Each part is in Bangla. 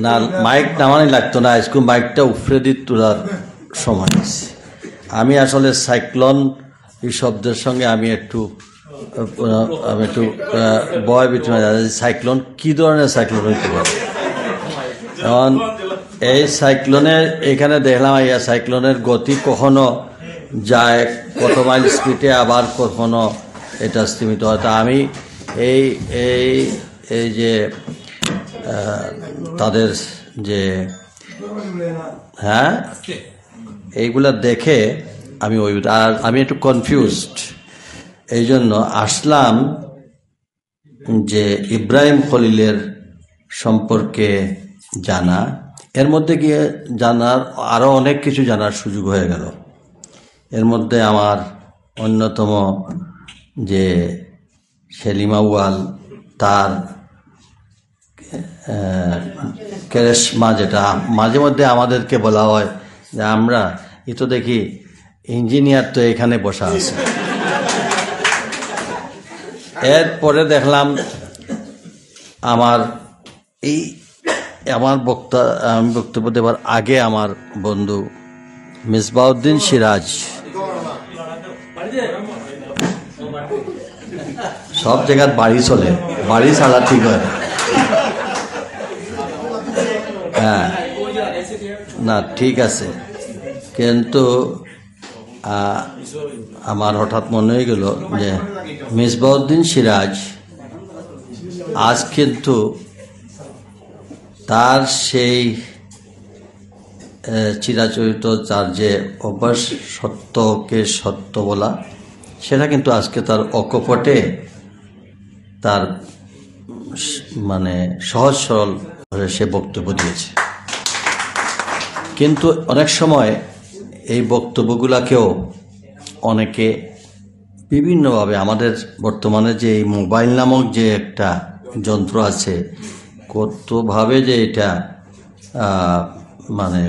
না মাইক নামানি লাগতো না, আজকে মাইকটা উপরে দিয়ে তোলার সময় আছে। আমি আসলে সাইক্লোন এই শব্দের সঙ্গে আমি একটু ভয় বিচ্ছিন্ন। সাইক্লোন কি ধরনের সাইক্লোন হইতে পারে? কারণ এই সাইক্লোনের এখানে দেখলাম সাইক্লোনের গতি কখনো যায় কত মাইল স্পিডে, আবার কখনো এটা স্থিমিত হয়। তা আমি এই এই এই যে তাদের যে এইগুলা দেখে আমি একটু কনফিউজড। এই জন্য আসলাম যে ইব্রাহিম খলিলের সম্পর্কে জানা, এর মধ্যে গিয়ে জানার আরো অনেক কিছু জানার সুযোগ হয়ে গেল। এর মধ্যে আমার অন্যতম যে সেলিমা ওয়াল, তার কেরেশমা, যেটা মাঝে মধ্যে আমাদেরকে বলা হয় যে আমরা তো দেখি ইঞ্জিনিয়ার তো এখানে বসা আছে। এরপরে দেখলাম আমি বক্তব্য দেবার আগে আমার বন্ধু মিসবাউদ্দিন সিরাজ, সব জায়গার বাড়ি চলে, বাড়ি ছাড়া ঠিক হয় না, ঠিক আছে। কিন্তু আমার হঠাৎ মনে হয়ে গেল যে মিসবাউদ্দিন সিরাজ আজ কিন্তু তার সেই চিরাচরিত তার যে অভ্যাস সত্যকে সত্য বলা, সেটা কিন্তু আজকে তার অকপটে তার মানে সহজ সরল সে বক্তব্য দিয়েছে। কিন্তু অনেক সময় এই বক্তব্যগুলাকেও অনেকে বিভিন্নভাবে, আমাদের বর্তমানে যে এই মোবাইল নামক যে একটা যন্ত্র আছে, কতভাবে যে এটা মানে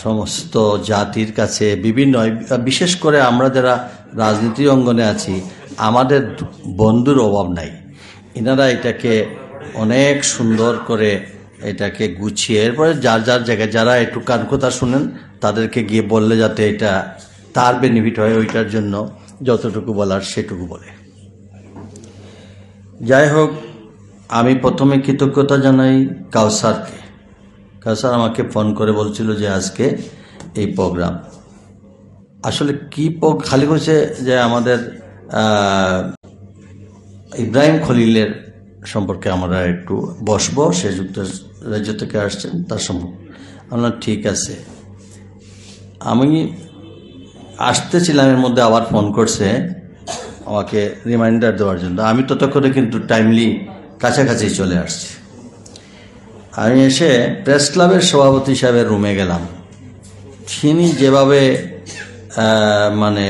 সমস্ত জাতির কাছে বিভিন্ন, বিশেষ করে আমরা যারা রাজনীতির অঙ্গনে আছি, আমাদের বন্ধুর অভাব নাই। এনারা এটাকে অনেক সুন্দর করে এটাকে গুছিয়ে, এরপরে যার যার জায়গায় যারা একটু কান কথা শুনেন তাদেরকে গিয়ে বললে যাতে এটা তার বেনিফিট হয়, ওইটার জন্য যতটুকু বলার সেটুকু বলে। যাই হোক, আমি প্রথমে কৃতজ্ঞতা জানাই কাউসারকে। কাউসার আমাকে ফোন করে বলছিল যে আজকে এই প্রোগ্রাম আসলে কি খালি হয়েছে যে আমাদের ইব্রাহিম খলিলের সম্পর্কে আমরা একটু বসবো, সে যুক্তরাজ্য থেকে আসছেন, তার সম্পর্কে আমরা ঠিক আছে। আমি আসতেছিলাম, এর মধ্যে আবার ফোন করছে আমাকে রিমাইন্ডার দেওয়ার জন্য। আমি ততক্ষণে কিন্তু টাইমলি কাছাকাছি চলে আসছি। আমি এসে প্রেস ক্লাবের সভাপতি সাহেবের রুমে গেলাম। তিনি যেভাবে মানে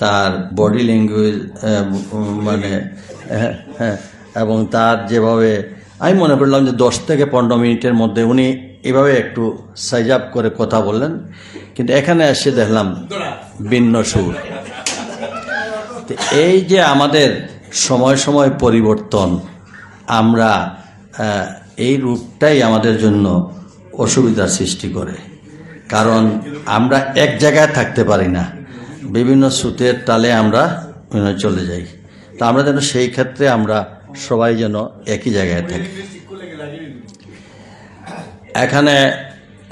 তার বডি ল্যাঙ্গুয়েজ মানে এবং তার যেভাবে, আমি মনে করলাম যে 10 থেকে 15 মিনিটের মধ্যে উনি এভাবে একটু সাইজ আপ করে কথা বললেন। কিন্তু এখানে এসে দেখলাম ভিন্ন সুর। এই যে আমাদের সময় সময় পরিবর্তন, আমরা এই রূপটাই আমাদের জন্য অসুবিধার সৃষ্টি করে। কারণ আমরা এক জায়গায় থাকতে পারি না, বিভিন্ন স্রোতের তালে আমরা চলে যাই। তা আমরা যেন সেই ক্ষেত্রে আমরা সবাই যেন একই জায়গায় থাকি। এখানে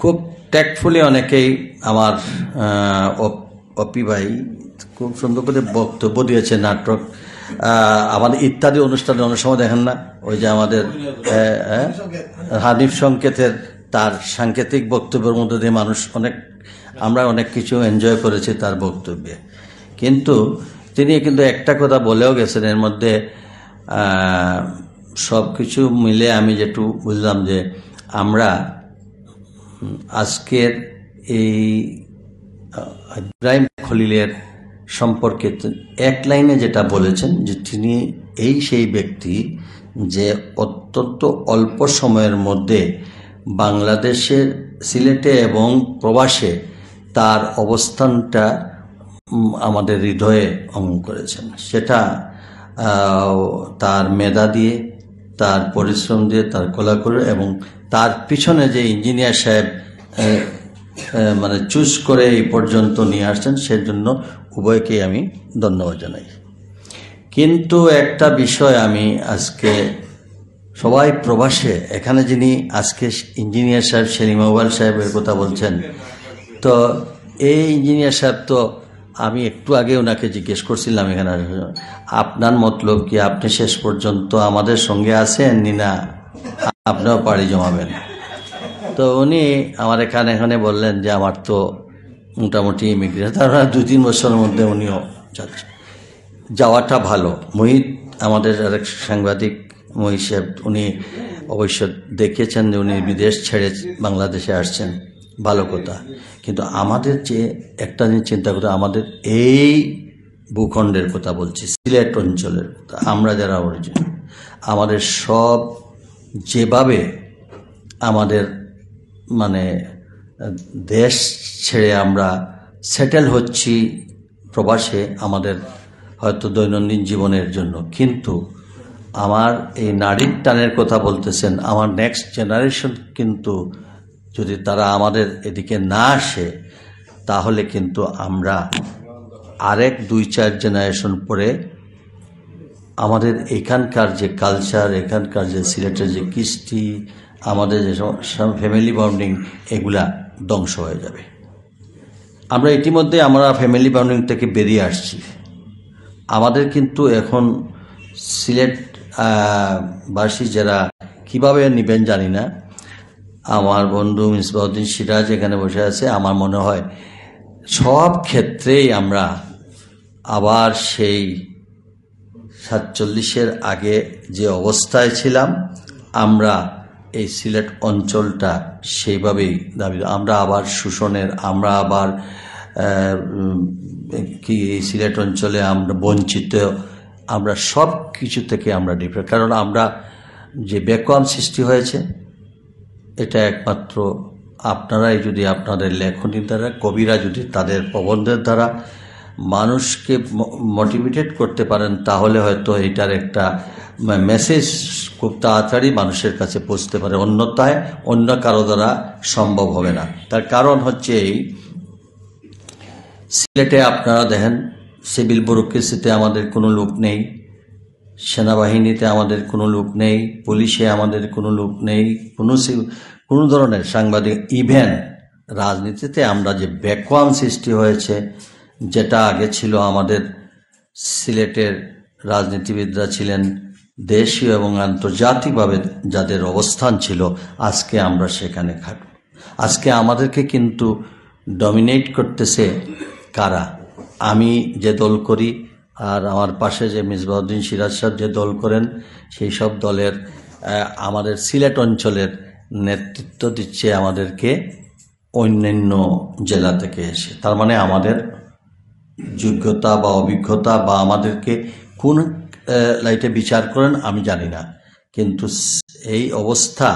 খুব ট্যাক্টফুলি অনেকেই আমার অপি ভাই খুব সুন্দর করে বক্তব্য দিয়েছে। নাটক আমাদের ইত্যাদি অনুষ্ঠানে অনেক সময় দেখেন না, ওই যে আমাদের হানিফ সংকেতের তার সাংকেতিক বক্তব্যের মধ্যে দিয়ে আমরা অনেক কিছু এনজয় করেছি তার বক্তব্যে। কিন্তু তিনি কিন্তু একটা কথা বলেও গেছেন, এর মধ্যে সব কিছু মিলে আমি যেটু বুঝলাম যে আমরা আজকের এই ইব্রাহিম খলিলের সম্পর্কে এক লাইনে যেটা বলেছেন যে তিনি সেই ব্যক্তি যে অত্যন্ত অল্প সময়ের মধ্যে বাংলাদেশের সিলেটে এবং প্রবাসে তার অবস্থানটা আমাদের হৃদয়ে অঙ্কন করেছেন। সেটা তার মেধা দিয়ে, তার পরিশ্রম দিয়ে, তার কলা করে, এবং তার পিছনে যে ইঞ্জিনিয়ার সাহেব মানে চুজ করে এই পর্যন্ত নিয়ে আসছেন, সেজন্য উভয়কেই আমি ধন্যবাদ জানাই। কিন্তু একটা বিষয় আমি আজকে, সবাই প্রবাসে, এখানে যিনি আজকে ইঞ্জিনিয়ার সাহেব সেলিম আউয়াল সাহেবের কথা বলছেন, তো এই ইঞ্জিনিয়ার সাহেব তো আমি একটু আগে ওনাকে জিজ্ঞেস করছিলাম এখানে আপনার মতলব কি, আপনি শেষ পর্যন্ত আমাদের সঙ্গে আছেন না আপনিও পাড়ি জমাবেন? তো উনি আমার এখানে বললেন যে আমার তো মোটামুটি ইমিগ্রেশন, তারা 2-3 বছরের মধ্যে উনিও যাচ্ছে, যাওয়াটা ভালো। মোহিত আমাদের আরেক সাংবাদিক মহিত সাহেব, উনি অবশ্য দেখিয়েছেন যে উনি বিদেশ ছেড়ে বাংলাদেশে আসছেন, ভালো কথা। কিন্তু আমাদের যে একটা জিনিস চিন্তা করতে, আমাদের এই ভূখণ্ডের কথা বলছি, সিলেট অঞ্চলের কথা, আমরা যারা অরিজিনাল, আমাদের সব যেভাবে আমাদের মানে দেশ ছেড়ে আমরা সেটেল হচ্ছি প্রবাসে, আমাদের হয়তো দৈনন্দিন জীবনের জন্য, কিন্তু আমার এই নারীর টানের কথা বলতেছেন, আমার নেক্সট জেনারেশন কিন্তু যদি তারা আমাদের এদিকে না আসে, তাহলে কিন্তু আমরা আরেক 2-4 জেনারেশন পরে আমাদের এখানকার যে কালচার, এখানকার যে সিলেটের যে কৃষ্টি, আমাদের যে ফ্যামিলি বন্ডিং, এগুলা ধ্বংস হয়ে যাবে। আমরা ইতিমধ্যে আমরা ফ্যামিলি বন্ডিং থেকে বেরিয়ে আসছি। আমাদের কিন্তু এখন সিলেট বাসী যারা কিভাবে নেবেন জানি না, আমার বন্ধু মিসবাউদ্দিন সিরাজ এখানে বসে আছে, আমার মনে হয় সব ক্ষেত্রেই আমরা আবার সেই 47-এর আগে যে অবস্থায় ছিলাম, আমরা এই সিলেট অঞ্চলটা সেইভাবেই দাবি, আমরা আবার শোষণের, আমরা আবার কি সিলেট অঞ্চলে আমরা বঞ্চিত, আমরা সব কিছু থেকে আমরা ডিফারেন্ট। কারণ আমরা যে ব্যাকওয়ার্ড সৃষ্টি হয়েছে, এটা একমাত্র আপনারাই যদি আপনাদের লেখনীর দ্বারা, কবিরা যদি তাদের প্রবন্ধের দ্বারা মানুষকে মোটিভেটেড করতে পারেন, তাহলে হয়তো এটার একটা মেসেজ খুব তাড়াতাড়ি মানুষের কাছে পৌঁছতে পারে, অন্যথায় অন্য কারো দ্বারা সম্ভব হবে না। তার কারণ হচ্ছে এই, সিলেটে আপনারা দেখেন সিভিল ব্যুরোক্রেসিতে আমাদের কোনো লোক নেই, সেনাবাহিনীতে আমাদের কোনো লোক নেই, পুলিশে আমাদের কোনো লোক নেই, কোনো ধরনের সাংবাদিক, ইভেন রাজনীতিতে আমরা যে ব্যাকওয়ার্ড সৃষ্টি হয়েছে, যেটা আগে ছিল আমাদের সিলেটের রাজনীতিবিদরা ছিলেন দেশীয় এবং আন্তর্জাতিকভাবে যাদের অবস্থান ছিল, আজকে আমরা সেখানে খাটব। আজকে আমাদেরকে কিন্তু ডমিনেট করতেছে কারা? আমি যে দল করি, আর আমার পাশে যে মিসবাউদ্দিন সিরাজ সাহেব যে দল করেন, সেই সব দলের আমাদের সিলেট অঞ্চলের নেতৃত্ব দিচ্ছে আমাদেরকে অন্যান্য জেলা থেকে এসে। তার মানে আমাদের যোগ্যতা বা অভিজ্ঞতা বা আমাদেরকে কোন লাইটে বিচার করেন আমি জানি না, কিন্তু এই অবস্থা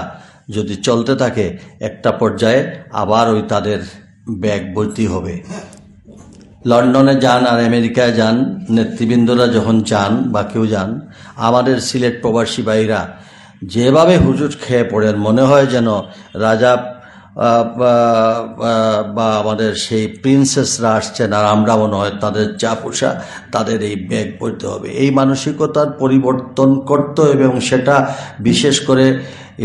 যদি চলতে থাকে, একটা পর্যায়ে আবার ওই তাদের ব্যাগ ভর্তি হবে। লন্ডনে যান আর আমেরিকায় যান, নেতৃবৃন্দরা যখন যান বা কেউ যান, আমাদের সিলেট প্রবাসী ভাইরা যেভাবে হুজুট খেয়ে পড়েন, মনে হয় যেন রাজা বা আমাদের সেই প্রিন্সেসরা আসছেন, আর আমরা মনে হয় তাদের যা পোষা তাদের এই ব্যাগ পড়তে হবে। এই মানসিকতার পরিবর্তন করতে হবে, এবং সেটা বিশেষ করে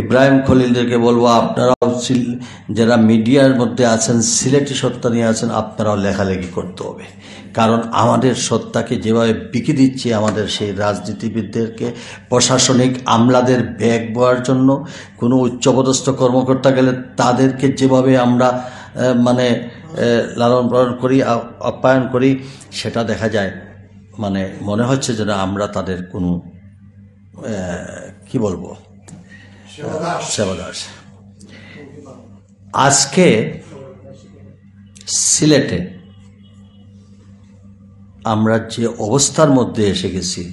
ইব্রাহিম খলিলদেরকে বলবো, আপনারাও যারা মিডিয়ার মধ্যে আছেন, সিলেটি সত্তা নিয়ে আছেন, আপনারাও লেখালেখি করতে হবে। কারণ আমাদের সত্তাকে যেভাবে বিকি দিচ্ছে আমাদের সেই রাজনীতিবিদদেরকে, প্রশাসনিক আমলাদের ব্যাগ বওয়ার জন্য, কোনো উচ্চপদস্থ কর্মকর্তা গেলে তাদেরকে যেভাবে আমরা মানে লালন পালন করি, আপ্যায়ন করি, সেটা দেখা যায় মানে মনে হচ্ছে যেন আমরা তাদের কোনো কি বলবো সেবাদাস। আজকে সিলেটে আমরা যে অবস্থার মধ্যে এসে গেছি,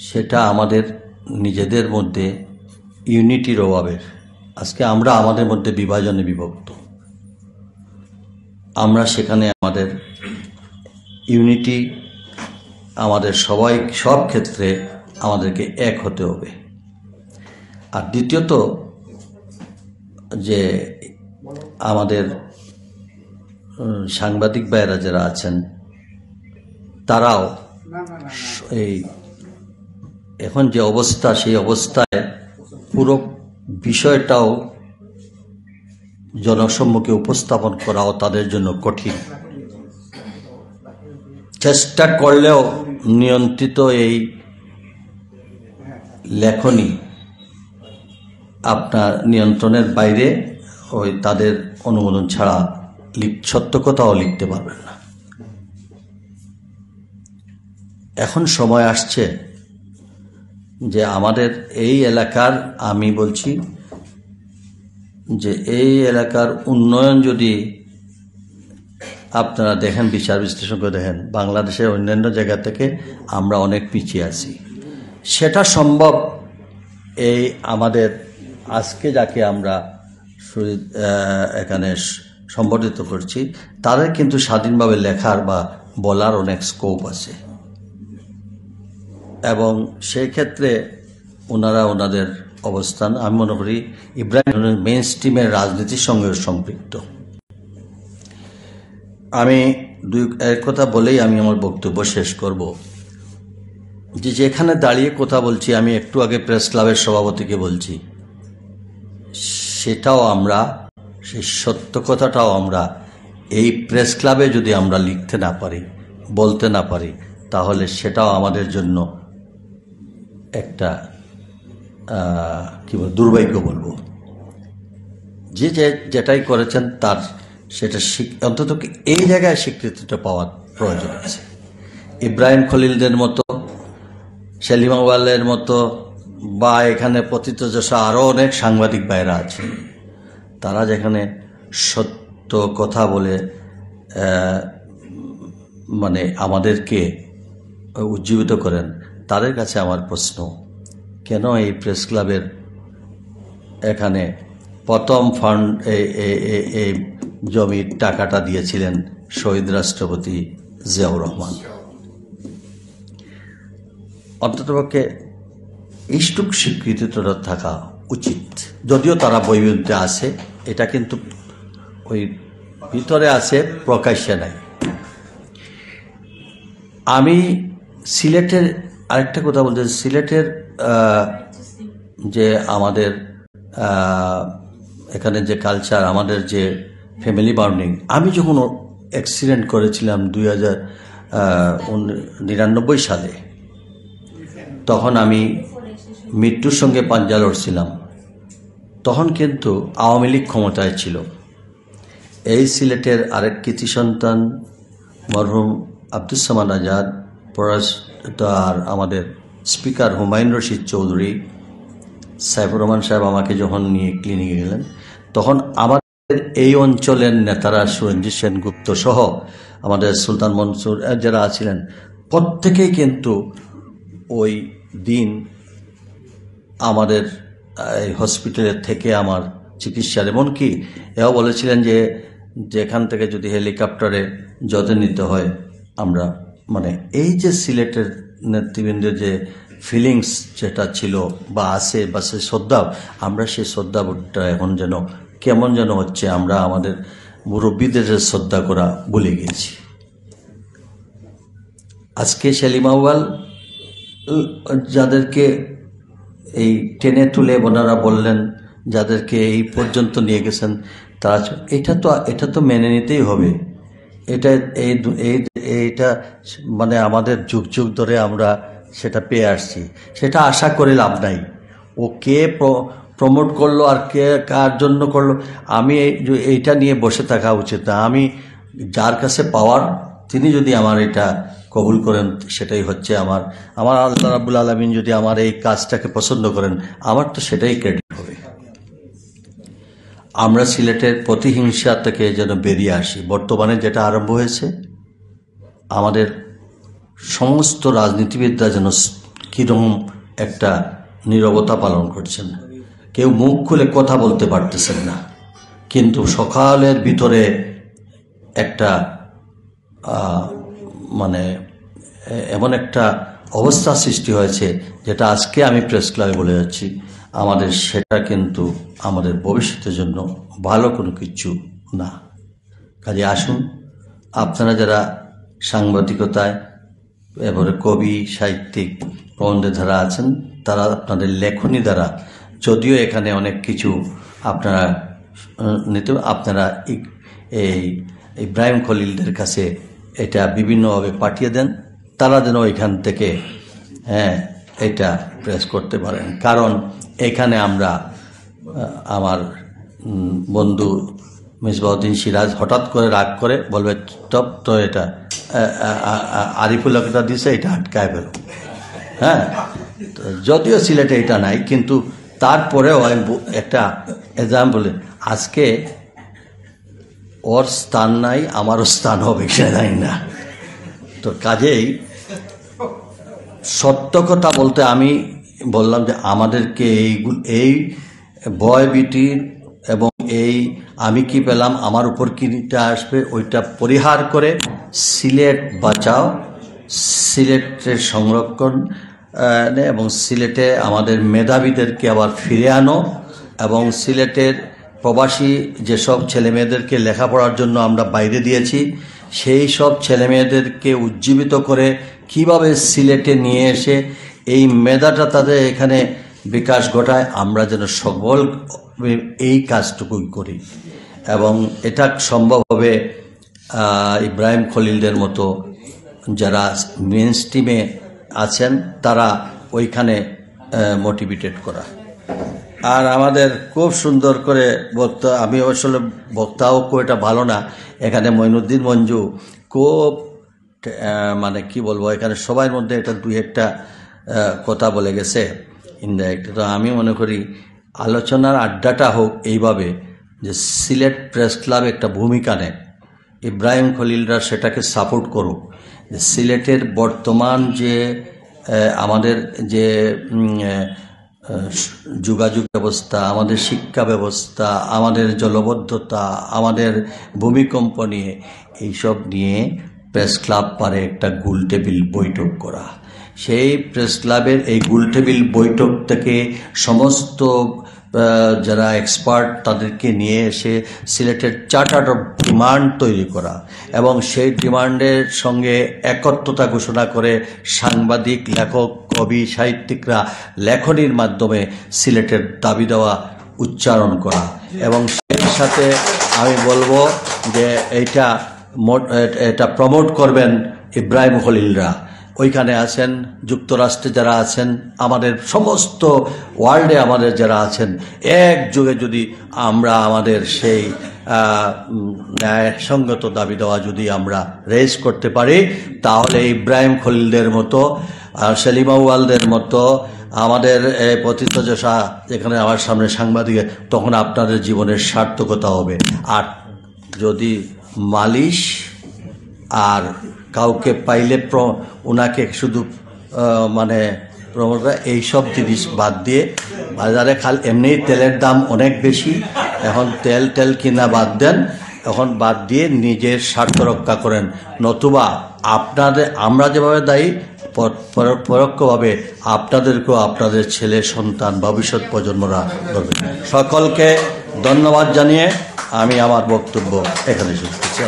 সেটা আমাদের নিজেদের মধ্যে ইউনিটির অভাবের। আজকে আমরা আমাদের মধ্যে বিভাজনে বিভক্ত, আমরা সেখানে আমাদের ইউনিটি, আমাদের সবাই সব ক্ষেত্রে আমাদেরকে এক হতে হবে। আর দ্বিতীয়ত যে আমাদের সাংবাদিক ভাইয়েরা যারা আছেন তারাও এই এখন যে অবস্থা, সেই অবস্থায় পুরো বিষয়টাও জনসম্মুখে উপস্থাপন করাও তাদের জন্য কঠিন। চেষ্টা করলেও নিয়ন্ত্রিত এই লেখনী আপনার নিয়ন্ত্রণের বাইরে, ওই তাদের অনুমোদন ছাড়া সত্য কথাও লিখতে পারবেন না। এখন সময় আসছে যে আমাদের এই এলাকার, আমি বলছি যে এই এলাকার উন্নয়ন যদি আপনারা দেখেন, বিচার বিশ্লেষণ করে দেখেন, বাংলাদেশের অন্যান্য জায়গা থেকে আমরা অনেক পিছিয়ে আছি। সেটা সম্ভব এই আমাদের আজকে যাকে আমরা এখানে সম্বোধিত করছি, তাদের কিন্তু স্বাধীনভাবে লেখার বা বলার অনেক স্কোপ আছে, এবং সেই ক্ষেত্রে ওনারা ওনাদের অবস্থান, আমি মনে করি ইব্রাহিম মেইন স্ট্রিমের রাজনীতির সঙ্গে সম্পৃক্ত। আমি এক কথা বলেই আমি আমার বক্তব্য শেষ করব, যে যেখানে দাঁড়িয়ে কথা বলছি, আমি একটু আগে প্রেস ক্লাবের সভাপতিকে বলছি, সেটাও আমরা, সেই সত্য কথাটাও আমরা এই প্রেস ক্লাবে যদি আমরা লিখতে না পারি, বলতে না পারি, তাহলে সেটাও আমাদের জন্য একটা কি বল, দুর্ভাগ্য বলবো। যে যেটাই করেছেন তার সেটা অন্তত এই জায়গায় স্বীকৃতিটা পাওয়ার প্রয়োজন আছে। ইব্রাহিম খলিলদের মতো, সেলিম আউয়ালের মতো, বা এখানে পতিতযশা আরও অনেক সাংবাদিক ভাইরা আছে, তারা যেখানে সত্য কথা বলে মানে আমাদেরকে উজ্জীবিত করেন, তাদের কাছে আমার প্রশ্ন, কেন এই প্রেস ক্লাবের এখানে প্রথম ফান্ড এই জমির টাকাটা দিয়েছিলেন শহীদ রাষ্ট্রপতি জিয়াউর রহমান? অন্ততপক্ষে ইষ্টুক স্বীকৃতিটা থাকা উচিত। যদিও তারা বইতে আছে, এটা কিন্তু ওই ভিতরে আছে, প্রকাশ্যে নাই। আমি সিলেটের আরেকটা কথা বলতে, সিলেটের যে আমাদের এখানে যে কালচার, আমাদের যে ফ্যামিলি বন্ডিং, আমি যখন অ্যাক্সিডেন্ট করেছিলাম 2099 সালে, তখন আমি মৃত্যুর সঙ্গে পাঞ্জা লড়ছিলাম। তখন কিন্তু আওয়ামী লীগ ক্ষমতায় ছিল। এই সিলেটের আরেক কৃতি সন্তান মরহুম আব্দুস সামাদ আজাদ, আর আমাদের স্পিকার হুমায়ুন রশিদ চৌধুরী, সাইফুর রহমান সাহেব আমাকে যখন নিয়ে ক্লিনিকে গেলেন, তখন আমাদের এই অঞ্চলের নেতারা সুরঞ্জিত সেনগুপ্ত সহ আমাদের সুলতান মনসুর যারা ছিলেন, প্রত্যেকেই কিন্তু ওই দিন আমাদের এই হসপিটালের থেকে আমার চিকিৎসার, এমনকি এও বলেছিলেন যে যেখান থেকে যদি হেলিকপ্টারে যত্ন নিতে হয় আমরা, মানে এই যে সিলেটের নেতৃবৃন্দের যে ফিলিংস যেটা ছিল বা আছে, বা সে শ্রদ্ধা, আমরা সেই শ্রদ্ধাবোধটা এখন যেন কেমন যেন হচ্ছে, আমরা আমাদের মুরব্বীদের শ্রদ্ধা করা ভুলে গেছি। আজকে সেলিম আউয়াল যাদেরকে এই টেনে তুলে ওনারা বললেন, যাদেরকে এই পর্যন্ত নিয়ে গেছেন, তারা এটা তো মেনে নিতেই হবে। এইটা মানে আমাদের যুগ যুগ ধরে আমরা সেটা পেয়ে আসছি, সেটা আশা করে লাভ নাই। ও কে প্রমোট করলো আর কে কার জন্য করলো, আমি এইটা নিয়ে বসে থাকা উচিত না। আমি যার কাছে পাওয়ার, তিনি যদি আমার এটা কবুল করেন, সেটাই হচ্ছে আমার আল্লাহ রাব্বুল আলামিন যদি আমার এই কাজটাকে পছন্দ করেন, আমার তো সেটাই ক্রেডিট হবে। আমরা সিলেটের প্রতিহিংসা থেকে যেন বেরিয়ে আসি। বর্তমানে যেটা আরম্ভ হয়েছে, আমাদের সমস্ত রাজনীতিবিদরা যেন কীরকম একটা নীরবতা পালন করছেন, কেউ মুখ খুলে কথা বলতে পারতেছেন না, কিন্তু সকালের ভিতরে একটা মানে এমন একটা অবস্থা সৃষ্টি হয়েছে, যেটা আজকে আমি প্রেস ক্লাবে বলে যাচ্ছি, আমাদের সেটা কিন্তু আমাদের ভবিষ্যতের জন্য ভালো কোনো কিছু না। কাজে আসুন, আপনারা যারা সাংবাদিকতায় এবারে কবি, সাহিত্যিক, প্রবন্ধের ধারা আছেন, তারা আপনাদের লেখনী দ্বারা, যদিও এখানে অনেক কিছু আপনারা আপনারা এই ইব্রাহিম খলিলদের কাছে এটা বিভিন্নভাবে পাঠিয়ে দেন, তারা যেন এখান থেকে এটা প্রেস করতে পারেন। কারণ এখানে আমরা আমার বন্ধু মিসবাউদ্দিন সিরাজ হঠাৎ করে রাগ করে বলবে, টপ তো এটা আরিফুল হকটা দিছে, এটা আটকায় ফেল। যদিও সিলেটে এটা নাই, কিন্তু তারপরেও একটা এক্সাম্পল, আজকে ওর স্থান নাই, আমারও স্থান হবে সে নাই না। তো কাজেই সত্য কথা বলতে আমি বললাম যে আমাদেরকে এই ভয়ভীতির এবং এই আমি কি পেলাম, আমার উপর কিটা আসবে, ওইটা পরিহার করে সিলেট বাঁচাও, সিলেটের সংরক্ষণ এবং সিলেটে আমাদের মেধাবীদেরকে আবার ফিরে আনো, এবং সিলেটের প্রবাসী যেসব ছেলেমেয়েদেরকে লেখাপড়ার জন্য আমরা বাইরে দিয়েছি, সেই সব ছেলেমেয়েদেরকে উজ্জীবিত করে কিভাবে সিলেটে নিয়ে এসে এই মেধাটা তাদের এখানে বিকাশ ঘটায়, আমরা যেন সকল এই কাজটুকুই করি। এবং এটা সম্ভব হবে ইব্রাহিম খলিলদের মতো যারা মেইন স্ট্রিমে আছেন, তারা ওইখানে মোটিভেটেড করা। আর আমাদের খুব সুন্দর করে বক্তা, আমি আসলে বক্তাও খুব এটা ভালো না, এখানে মঈনুদ্দিন মঞ্জু খুব মানে কি বলবো, এখানে সবার মধ্যে এটা দুই একটা কথা বলে গেছে ইনডাইরেক্ট। তো আমি মনে করি আলোচনার আড্ডাটা হোক এইভাবে যে সিলেট প্রেস ক্লাব একটা ভূমিকা নেয়, ইব্রাহিম খলিলরা সেটাকে সাপোর্ট করুক, যে সিলেটের বর্তমান যে আমাদের যে যোগাযোগ ব্যবস্থা, আমাদের শিক্ষা ব্যবস্থা, আমাদের জলবদ্ধতা, আমাদের ভূমিকম্প নিয়ে, এইসব নিয়ে প্রেস ক্লাব পারে একটা গোলটেবিল বৈঠক করা। সেই প্রেস ক্লাবের এই গোলটেবিল বৈঠক থেকে সমস্ত যারা এক্সপার্ট তাদেরকে নিয়ে এসে সিলেটের চার্টার অফ ডিমান্ড তৈরি করা, এবং সেই ডিমান্ডের সঙ্গে একত্রতা ঘোষণা করে সাংবাদিক, লেখক, কবি, সাহিত্যিকরা লেখনীর মাধ্যমে সিলেটের দাবি দেওয়া উচ্চারণ করা। এবং সেই সাথে আমি বলবো যে এটা প্রমোট করবেন ইব্রাহিম খলিলরা। ওইখানে আছেন, যুক্তরাষ্ট্রে যারা আছেন, আমাদের সমস্ত ওয়ার্ল্ডে আমাদের যারা আছেন, একযোগে যদি আমরা আমাদের সেই ন্যায়সঙ্গত দাবি দেওয়া যদি আমরা রেজ করতে পারি, তাহলে ইব্রাহিম খলিলদের মতো, সেলিম আউয়ালদের মতো, আমাদের পতিতযশা যেখানে আমার সামনে সাংবাদিক, তখন আপনাদের জীবনের সার্থকতা হবে। আর যদি মালিশ আর কাউকে পাইলে ওনাকে শুধু মানে এইসব জিনিস বাদ দিয়ে, বাজারে এমনি তেলের দাম অনেক বেশি, এখন তেল কিনা বাদ দেন, এখন বাদ দিয়ে নিজের স্বার্থ রক্ষা করেন। নতুবা আমরা যেভাবে দায়ী, পরোক্ষভাবে আপনাদেরকেও আপনাদের ছেলে সন্তান, ভবিষ্যৎ প্রজন্মরা করবে। সকলকে ধন্যবাদ জানিয়ে আমি আমার বক্তব্য এখানে শেষ করছি।